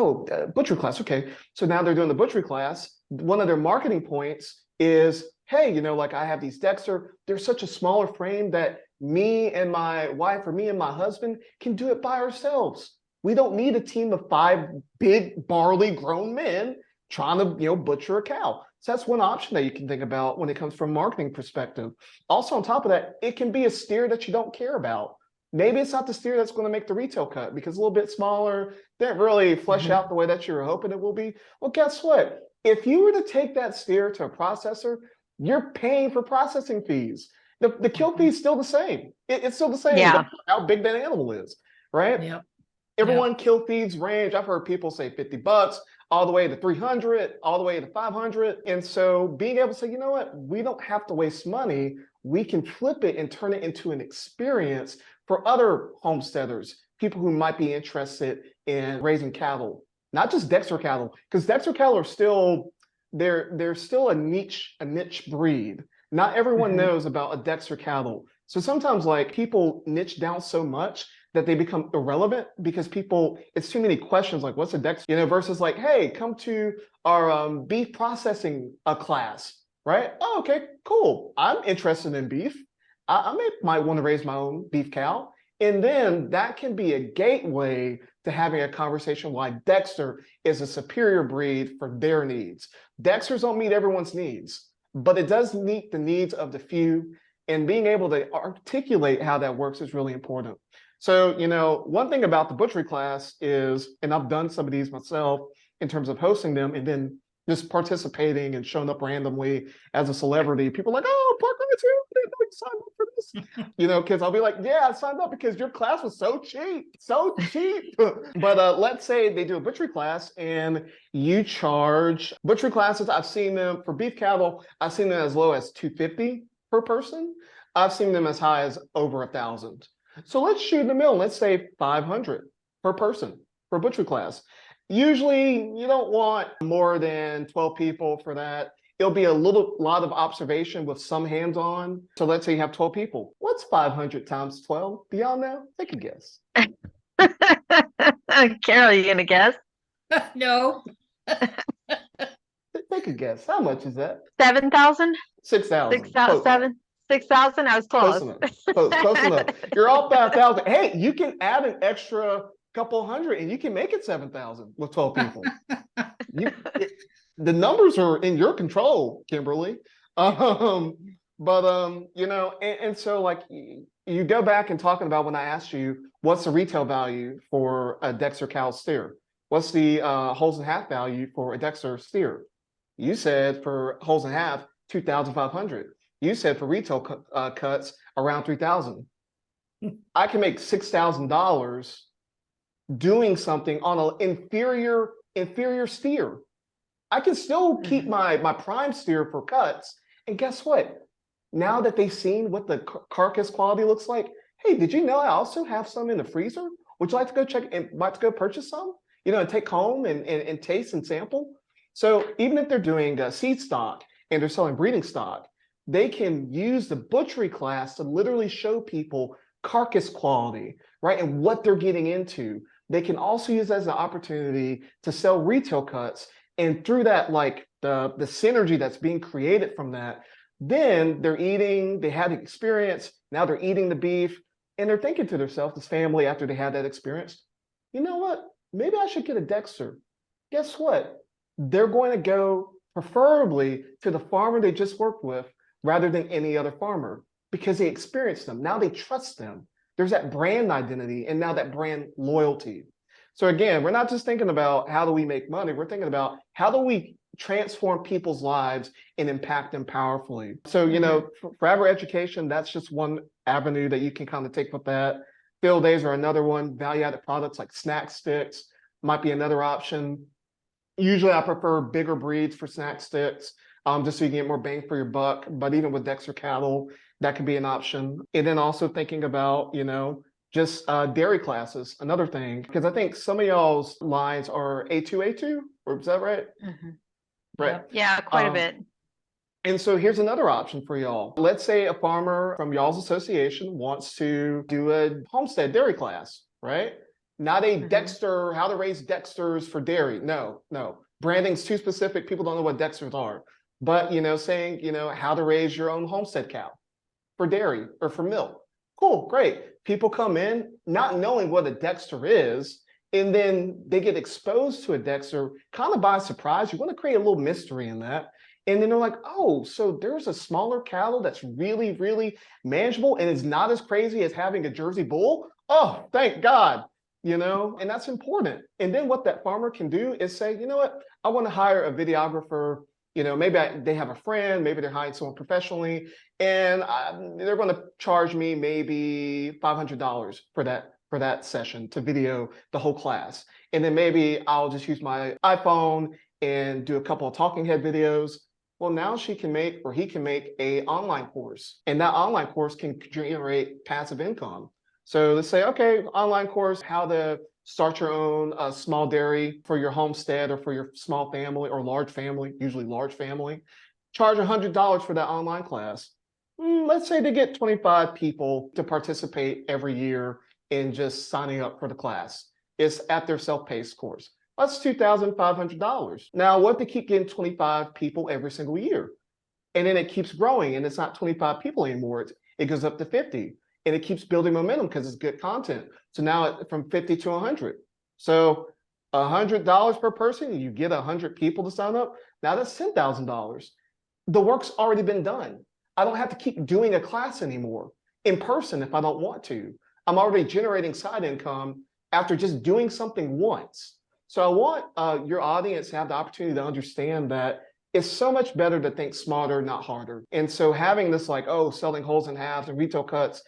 butchery class, okay. So now they're doing the butchery class. One of their marketing points is, hey, I have these Dexter, they're such a smaller frame that me and my wife or me and my husband can do it by ourselves. We don't need a team of 5 big barley grown men trying to, butcher a cow. So that's one option that you can think about when it comes from a marketing perspective. Also, on top of that, it can be a steer that you don't care about. Maybe it's not the steer that's going to make the retail cut because it's a little bit smaller, didn't really flesh out the way that you were hoping it will be. Well, guess what? If you were to take that steer to a processor, you're paying for processing fees. The kill fee is still the same. It's still the same. Yeah. How big that animal is, right? Yep. Everyone kill fees range. I've heard people say $50, all the way to 300, all the way to 500. And so being able to say, you know what, we don't have to waste money. We can flip it and turn it into an experience for other homesteaders, people who might be interested in raising cattle, not just Dexter cattle, because Dexter cattle are still, they're still a niche breed. Not everyone knows about a Dexter cattle. So sometimes like people niche down so much that they become irrelevant because it's too many questions like, what's a Dexter, versus like, hey, come to our beef processing class, right? Oh, okay, cool. I'm interested in beef. Might want to raise my own beef cow. And then that can be a gateway to having a conversation why Dexter is a superior breed for their needs. Dexters don't meet everyone's needs, but it does meet the needs of the few. And being able to articulate how that works is really important. So, one thing about the butchery class is, and I've done some of these myself in terms of hosting them and then just participating and showing up randomly as a celebrity. People are like, oh, Pork Rhyne's here. I didn't know you signed up for this. Because I'll be like, yeah, I signed up because your class was so cheap, so cheap. But let's say they do a butchery class and you charge butchery classes. I've seen them for beef cattle. I've seen them as low as $250 per person. I've seen them as high as over $1,000. So let's shoot in the middle. Let's say $500 per person for a butchery class. Usually you don't want more than 12 people for that. It'll be a lot of observation with some hands-on. So let's say you have 12 people. What's 500 times 12? Do y'all know? Take a guess. Carol, you gonna guess? No. Take a guess. How much is that? 7,000? 6,000. 6,000? 6,000? I was close. Close enough. Close enough. You're all 5,000. Hey, you can add an extra couple hundred and you can make it 7,000 with 12 people. The numbers are in your control, Kimberly. And so like you go back and talking about when I asked you, what's the retail value for a Dexter cow steer? What's the holes and half value for a Dexter steer? You said for holes and half, 2,500. You said for retail cuts around 3,000. I can make $6,000 doing something on an inferior steer. I can still keep my prime steer for cuts. And guess what? Now that they've seen what the carcass quality looks like, hey, did you know I also have some in the freezer? Would you like to go check and like to go purchase some? And take home and taste and sample. So even if they're doing seed stock and they're selling breeding stock, they can use the butchery class to literally show people carcass quality, right? And what they're getting into. They can also use that as an opportunity to sell retail cuts. And through that, like the synergy that's being created from that, then they're eating, they had the experience, now they're eating the beef, and they're thinking to themselves, this family, after they had that experience, you know what? Maybe I should get a Dexter. Guess what? They're going to go preferably to the farmer they just worked with rather than any other farmer because they experienced them. Now they trust them. There's that brand identity and now that brand loyalty. So again, we're not just thinking about how do we make money, we're thinking about how do we transform people's lives and impact them powerfully. So, for agri-education, that's just one avenue that you can kind of take with that. Field days are another one. Value-added products like snack sticks might be another option. Usually I prefer bigger breeds for snack sticks, just so you can get more bang for your buck. But even with Dexter cattle, that could be an option. And then also thinking about, just dairy classes, another thing, because I think some of y'all's lines are A2, or is that right? Mm-hmm. Right. Yeah, quite a bit. And so here's another option for y'all. Let's say a farmer from y'all's association wants to do a Homestead dairy class, right? Not a Dexter, how to raise Dexters for dairy. No. Branding's too specific. People don't know what Dexters are. But, saying, how to raise your own Homestead cow for dairy or for milk. Cool, great. People come in not knowing what a Dexter is, and then they get exposed to a Dexter kind of by surprise. You want to create a little mystery in that. And then they're like, oh, so there's a smaller cattle that's really, really manageable and is not as crazy as having a Jersey bull. Oh, thank God, and that's important. And then what that farmer can do is say, you know what, I want to hire a videographer. Maybe they have a friend, maybe they're hiring someone professionally, and they're going to charge me maybe $500 for that session to video the whole class. And then maybe I'll just use my iPhone and do a couple of talking head videos. Well, now she can make, or he can make, a online course, and that online course can generate passive income. So let's say, okay, online course, how to start your own small dairy for your homestead or for your small family or large family, usually large family. Charge $100 for that online class. Let's say they get 25 people to participate every year in just signing up for the class. It's at their self-paced course. That's $2,500. Now, what if they keep getting 25 people every single year? And then it keeps growing, and it's not 25 people anymore. It goes up to 50, and it keeps building momentum because it's good content. So now from 50 to 100. So $100 per person, you get 100 people to sign up. Now that's $10,000. The work's already been done. I don't have to keep doing a class anymore in person if I don't want to. I'm already generating side income after just doing something once. So I want your audience to have the opportunity to understand that it's so much better to think smarter, not harder. And so having this like, oh, selling wholes and halves and retail cuts,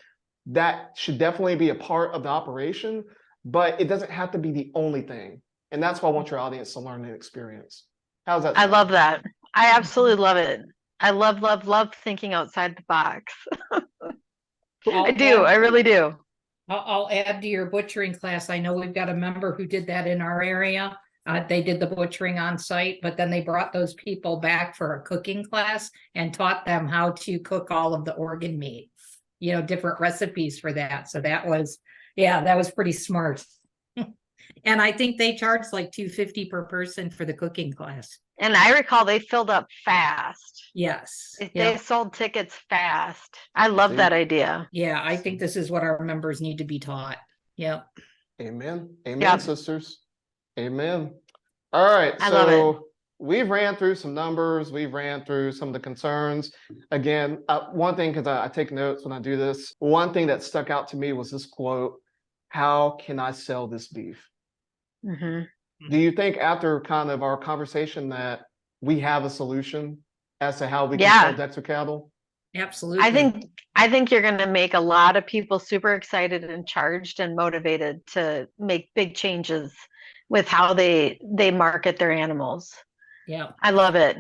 that should definitely be a part of the operation, but it doesn't have to be the only thing. And that's why I want your audience to learn and experience. How's that sound? I love that. I absolutely love it. I love thinking outside the box. I do. I really do. I'll add to your butchering class. I know we've got a member who did that in our area. They did the butchering on site, but then they brought those people back for a cooking class and taught them how to cook all of the organ meat, you know, different recipes for that. So that was pretty smart. And I think they charged like $250 per person for the cooking class. And I recall they filled up fast. Yes. They sold tickets fast. I love that idea. Yeah, I think this is what our members need to be taught. Yep. Amen. Amen, sisters. Amen. All right. I love it. We've ran through some numbers. We've ran through some of the concerns. Again, one thing, because I take notes when I do this, one thing that stuck out to me was this quote, "How can I sell this beef?" Mm-hmm. Do you think after kind of our conversation that we have a solution as to how we can sell Dexter cattle? Absolutely. I think you're going to make a lot of people super excited and charged and motivated to make big changes with how they market their animals. Yeah. I love it.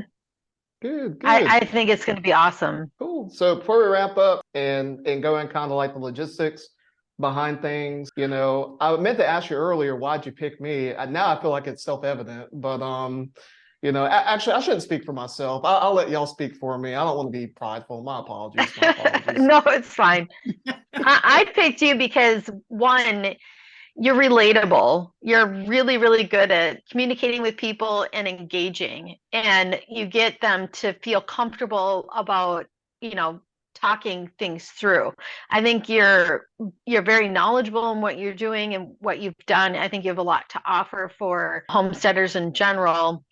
Good. I think it's going to be awesome. Cool. So before we wrap up and go in kind of like the logistics behind things, you know, I meant to ask you earlier, why'd you pick me? Now I feel like it's self-evident, but you know, actually I shouldn't speak for myself. I'll let y'all speak for me. I don't want to be prideful. My apologies. No, it's fine. I picked you because one, you're relatable. You're really, really good at communicating with people and engaging, and you get them to feel comfortable about, you know, talking things through. I think you're very knowledgeable in what you're doing and what you've done. I think you have a lot to offer for homesteaders in general.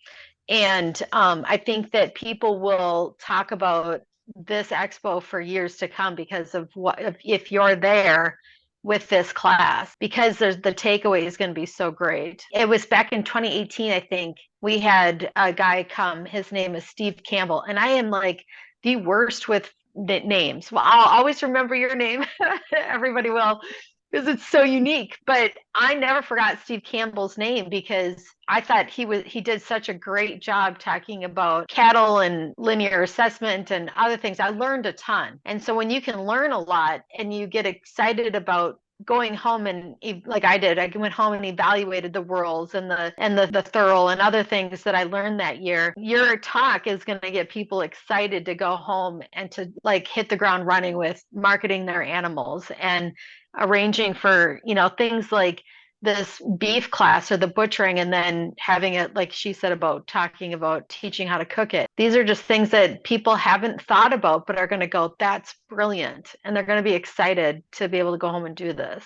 And I think that people will talk about this expo for years to come because of what, if you're there with this class, because the takeaway is going to be so great. It was back in 2018, I think, we had a guy come. His name is Steve Campbell, and I am like the worst with names. Well, I'll always remember your name. Everybody will, because it's so unique. But I never forgot Steve Campbell's name because I thought he did such a great job talking about cattle and linear assessment and other things. I learned a ton. And so when you can learn a lot and you get excited about going home, and like I did, I went home and evaluated the whirls and the thorough and other things that I learned that year. Your talk is going to get people excited to go home and to like hit the ground running with marketing their animals and arranging for, you know, things like this beef class or the butchering, and then having it, like she said, about talking about teaching how to cook it. These are just things that people haven't thought about, but are going to go, that's brilliant. And they're going to be excited to be able to go home and do this.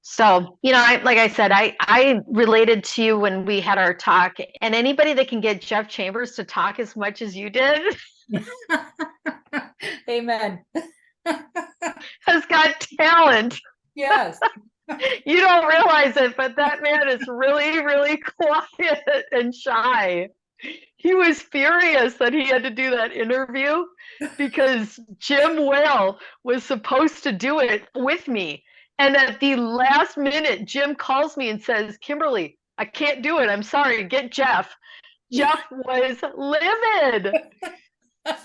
So, you know, like I said, I related to you when we had our talk, and anybody that can get Jeff Chambers to talk as much as you did. Amen. Has got talent. Yes. You don't realize it, but that man is really, really quiet and shy. He was furious that he had to do that interview because Jim Whale was supposed to do it with me. And at the last minute, Jim calls me and says, "Kimberly, I can't do it. I'm sorry. Get Jeff." Jeff was livid.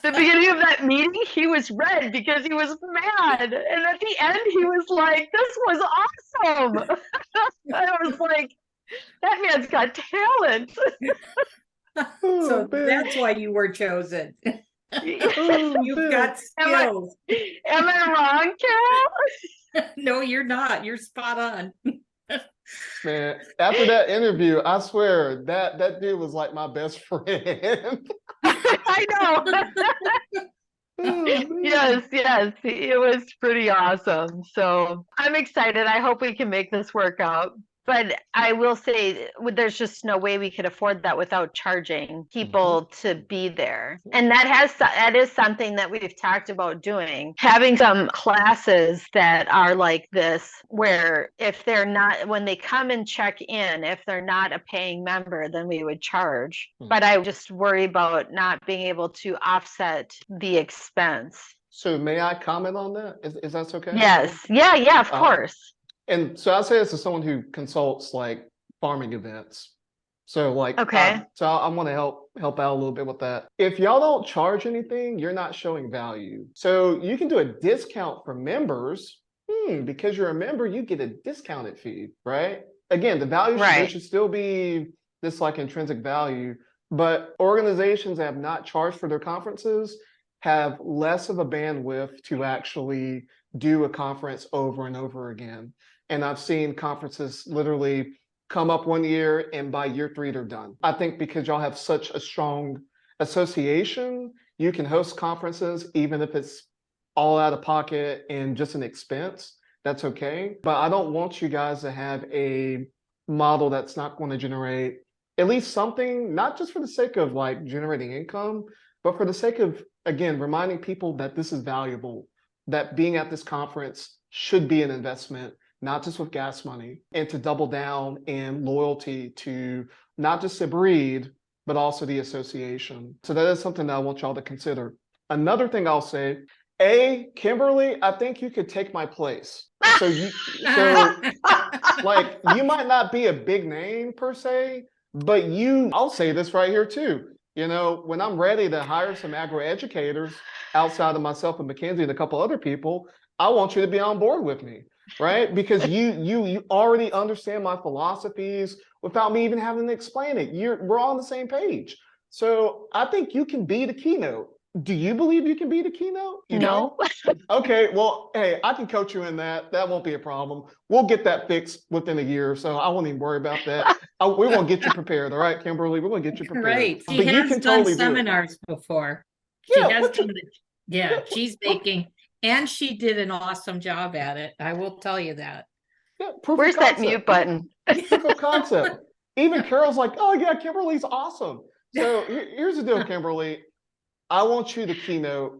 The beginning of that meeting, he was red because he was mad. And at the end, he was like, "This was awesome." I was like, that man's got talent. So that's why you were chosen. You've got skills. Am I wrong, Carol? No, you're not. You're spot on. Man, after that interview, I swear that dude was like my best friend. I know. Yes, yes, it was pretty awesome. So I'm excited. I hope we can make this work out. But I will say, there's just no way we could afford that without charging people to be there. And that is something that we've talked about doing, having some classes that are like this, where if they're not, when they come and check in, if they're not a paying member, then we would charge. But I just worry about not being able to offset the expense. So may I comment on that? Is that okay? Yes. Yeah, of course. And so I say this as someone who consults like farming events. So like, Okay. I want to help out a little bit with that. If y'all don't charge anything, you're not showing value. So you can do a discount for members. Because you're a member, you get a discounted fee, right? Again, the value there should still be this like intrinsic value, but organizations that have not charged for their conferences have less of a bandwidth to actually do a conference over and over again. And I've seen conferences literally come up one year and by year 3, they're done. I think because y'all have such a strong association, you can host conferences, even if it's all out of pocket and just an expense, that's okay. But I don't want you guys to have a model that's not going to generate at least something, not just for the sake of like generating income, but for the sake of, again, reminding people that this is valuable, that being at this conference should be an investment, not just with gas money, and to double down in loyalty to not just the breed, but also the association. So that is something that I want y'all to consider. Another thing I'll say, Kimberly, I think you could take my place. So like, you might not be a big name per se, but I'll say this right here too. You know, when I'm ready to hire some agro-educators outside of myself and Mackenzie and a couple other people, I want you to be on board with me, right? Because you already understand my philosophies without me even having to explain it. We're on the same page. So I think you can be the keynote. Do you believe you can be the keynote? No. Okay, well, hey, I can coach you in that. That won't be a problem. We'll get that fixed within a year, so I won't even worry about that. We're going to get you prepared, all right, Kimberly? We're going to get you prepared. Right. She But you has can done totally do it. seminars before. She Yeah, has done she's baking, and she did an awesome job at it. I will tell you that. Yeah, proof Where's of that concept. mute button? Proof of concept. Even Carol's like, oh yeah, Kimberly's awesome. So here's the deal, Kimberly. I want you to keynote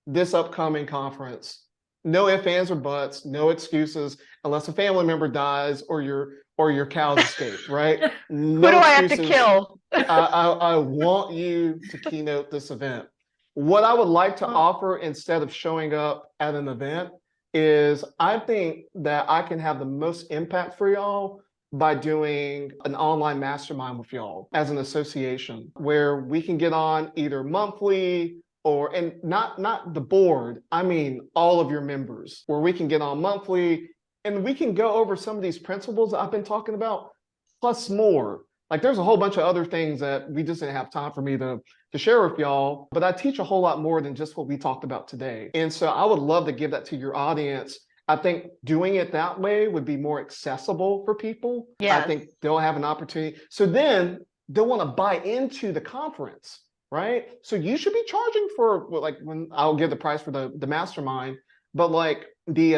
this upcoming conference. No ifs, ands, or buts, no excuses, unless a family member dies or your cows escape, right? No Who do I excuses. have to kill? I want you to keynote this event. What I would like to offer instead of showing up at an event is I think that I can have the most impact for y'all by doing an online mastermind with y'all as an association, where we can get on either monthly and not the board, I mean all of your members, where we can get on monthly and we can go over some of these principles that I've been talking about, plus more. Like there's a whole bunch of other things that we just didn't have time for me to share with y'all, but I teach a whole lot more than just what we talked about today. And so I would love to give that to your audience. I think doing it that way would be more accessible for people. Yes. I think they'll have an opportunity. So then they'll want to buy into the conference, right? So you should be charging for, like, when I'll give the price for the mastermind, but like the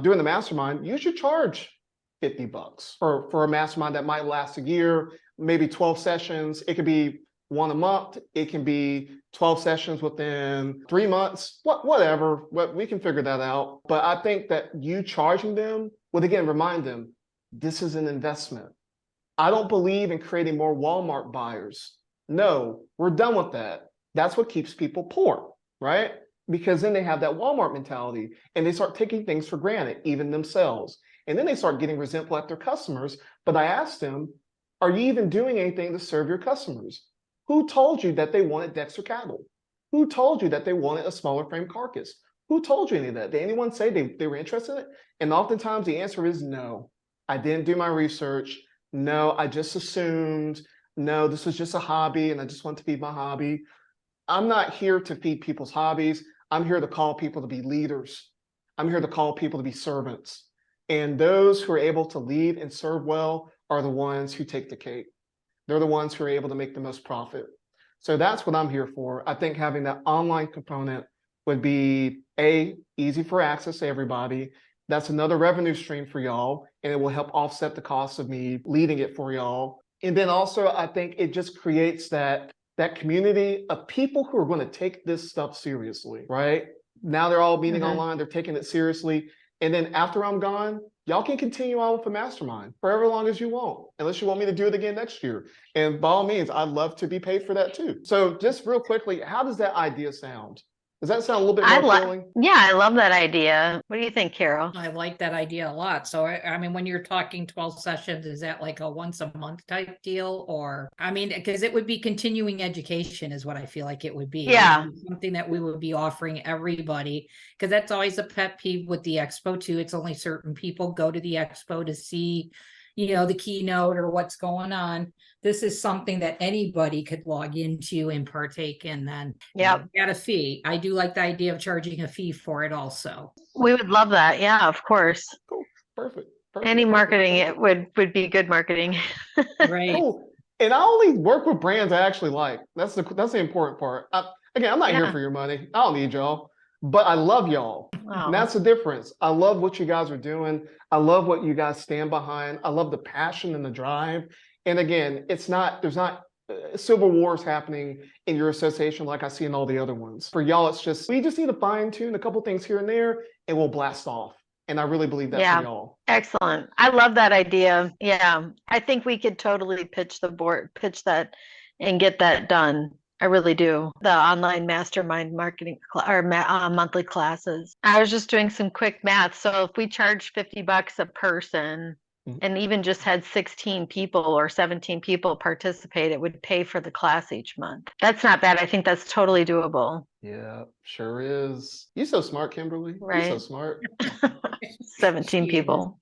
doing the mastermind, you should charge $50 for a mastermind that might last a year, maybe 12 sessions. It could be one a month. It can be 12 sessions within 3 months, whatever, we can figure that out. But I think that you charging them would, again, remind them, this is an investment. I don't believe in creating more Walmart buyers. No, we're done with that. That's what keeps people poor, right? Because then they have that Walmart mentality and they start taking things for granted, even themselves. And then they start getting resentful at their customers. But I asked them, are you even doing anything to serve your customers? Who told you that they wanted Dexter cattle? Who told you that they wanted a smaller frame carcass? Who told you any of that? Did anyone say they were interested in it? And oftentimes the answer is no. I didn't do my research. No, I just assumed. No, this was just a hobby and I just want to feed my hobby. I'm not here to feed people's hobbies. I'm here to call people to be leaders. I'm here to call people to be servants. And those who are able to lead and serve well are the ones who take the cake. They're the ones who are able to make the most profit. So that's what I'm here for. I think having that online component would be easy for access to everybody. That's another revenue stream for y'all, and it will help offset the cost of me leading it for y'all. And then also, I think it just creates that community of people who are going to take this stuff seriously, right? Now they're all meeting online, they're taking it seriously. And then after I'm gone, y'all can continue on with the mastermind for however long as you want, unless you want me to do it again next year. And by all means, I'd love to be paid for that too. So just real quickly, how does that idea sound? Does that sound a little bit more appealing? Yeah, I love that idea. What do you think, Carol? I like that idea a lot. So, I mean, when you're talking 12 sessions, is that like a once a month type deal? Or, I mean, because it would be continuing education is what I feel like it would be. Yeah. It would be something that we would be offering everybody, because that's always a pet peeve with the expo too. It's only certain people go to the expo to see, you know, the keynote or what's going on. This is something that anybody could log into and partake in then. Yep. At a fee. I do like the idea of charging a fee for it also. We would love that. Yeah, of course. Cool. Perfect. Any marketing, it would be good marketing. Right. Cool. And I only work with brands I actually like. That's the important part. Again, I'm not here for your money. I don't need y'all, but I love y'all. Wow. And that's the difference. I love what you guys are doing. I love what you guys stand behind. I love the passion and the drive. And again, there's not civil wars happening in your association like I see in all the other ones. For y'all, it's just, we just need to fine tune a couple things here and there and we'll blast off. And I really believe that's for y'all. Excellent. I love that idea. Yeah. I think we could totally pitch that and get that done. I really do. The online mastermind marketing monthly classes. I was just doing some quick math. So if we charge $50 a person, and even just had 16 people or 17 people participate, it would pay for the class each month. That's not bad. I think that's totally doable. Yeah, sure is. You're so smart, Kimberly. Right. You're so smart. 17 people.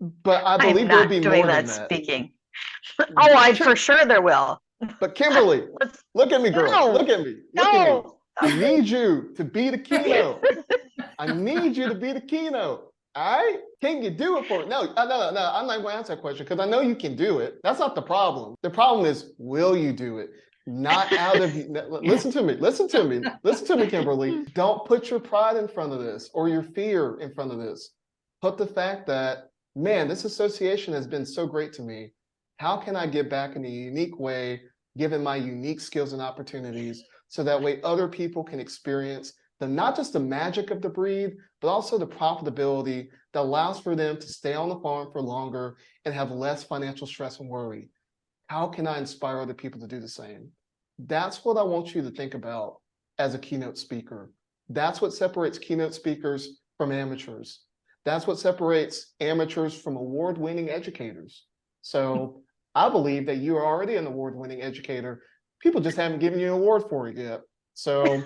But I believe there'll be more than that. Speaking. Oh, for sure there will. But Kimberly, look at me, girl. No. Look at me. Look at me. I need you to be the keynote. I need you to be the keynote. All right? Can you do it for me? No. I'm not going to answer that question because I know you can do it. That's not the problem. The problem is, will you do it? Not out of you. Listen to me. Listen to me. Listen to me, Kimberly. Don't put your pride in front of this or your fear in front of this. Put the fact that, man, this association has been so great to me. How can I give back in a unique way, given my unique skills and opportunities, so that way other people can experience not just the magic of the breed, but also the profitability that allows for them to stay on the farm for longer and have less financial stress and worry. How can I inspire other people to do the same? That's what I want you to think about as a keynote speaker. That's what separates keynote speakers from amateurs. That's what separates amateurs from award-winning educators. So I believe that you are already an award-winning educator. People just haven't given you an award for it yet. So you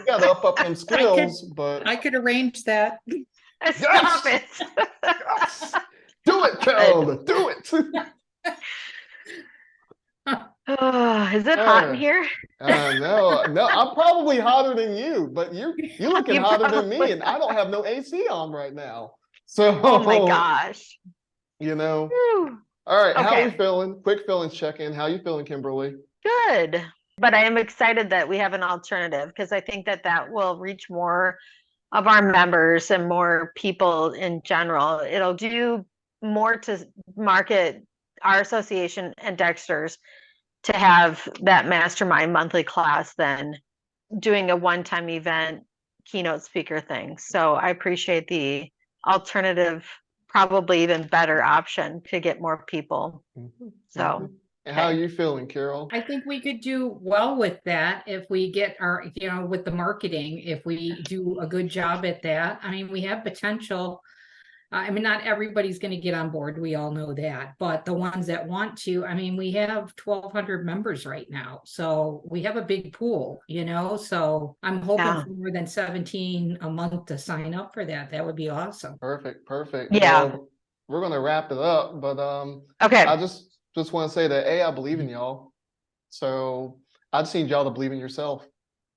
got to up them skills, but I could arrange that. Stop it. Yes! Do it, Carol. Do it. Is it hot in here? No, I'm probably hotter than you, but you're looking hotter than me, and I don't have no AC on right now. So, oh my gosh. You know. Whew. All right, Okay. How are we feeling? Quick feelings check-in. How you feeling, Kimberly? Good. But I am excited that we have an alternative because I think that will reach more of our members and more people in general. It'll do more to market our association and Dexter's to have that mastermind monthly class than doing a one-time event keynote speaker thing. So I appreciate the alternative, probably even better option to get more people. So. And how are you feeling, Carol? I think we could do well with that if we get our, with the marketing, if we do a good job at that. I mean, we have potential. I mean, not everybody's going to get on board. We all know that. But the ones that want to, I mean, we have 1,200 members right now. So we have a big pool, So I'm hoping for more than 17 a month to sign up for that. That would be awesome. Perfect. Yeah. Well, we're going to wrap it up. But okay. I just want to say that I believe in y'all. So I just need y'all to believe in yourself.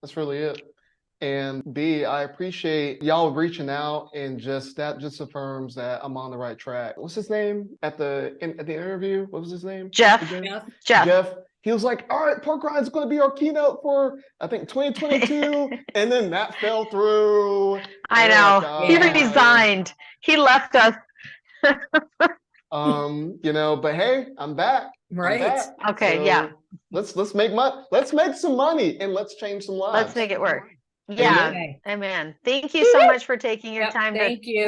That's really it. And B, I appreciate y'all reaching out, and that just affirms that I'm on the right track. What's his name at the interview? What was his name? Jeff. Jeff. He was like, all right, Pork Rhyne is going to be our keynote for, I think, 2022. And then that fell through. I Oh, know. He God. resigned. He left us. You know, but hey, I'm back. I'm Right. back. Okay, So yeah. let's make some money and let's change some lives. Let's make it work. Yeah. Okay. Amen. Thank you so much for taking your Yep, time to thank you.